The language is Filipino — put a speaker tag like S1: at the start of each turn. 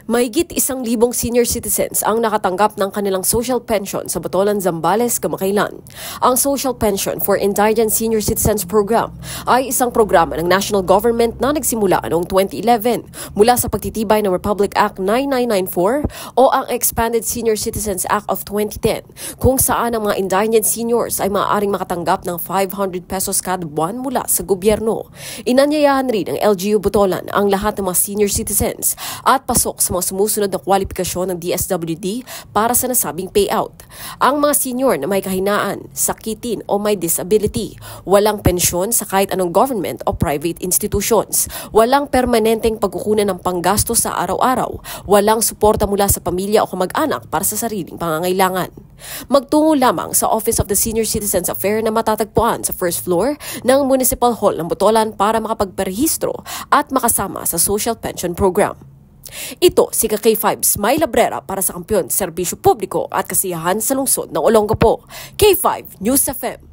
S1: Mahigit 1,000 senior citizens ang nakatanggap ng kanilang social pension sa Botolan, Zambales kamakailan. Ang Social Pension for Indigent Senior Citizens Program ay isang programa ng national government na nagsimula noong 2011 mula sa pagtitibay ng Republic Act 9994 o ang Expanded Senior Citizens Act of 2010 kung saan ang mga indigent seniors ay maaaring makatanggap ng 500 pesos kada buwan mula sa gobyerno. Inanyayahan rin ng LGU Botolan ang lahat ng mga senior citizens at pasok sa mga sumusunod na kwalifikasyon ng DSWD para sa nasabing payout. Ang mga senior na may kahinaan, sakitin o may disability, walang pensyon sa kahit anong government o private institutions, walang permanenteng pagkukunan ng panggastos sa araw-araw, walang suporta mula sa pamilya o kamag-anak para sa sariling pangangailangan. Magtungo lamang sa Office of the Senior Citizens Affairs na matatagpuan sa first floor ng Municipal Hall ng Botolan para makapagparehistro at makasama sa Social Pension Program. Ito si K5 Smile Abrera para sa Kampiyon, Serbisyo Publiko at Kasiyahan sa Lungsod ng Olongapo. K5 News FM.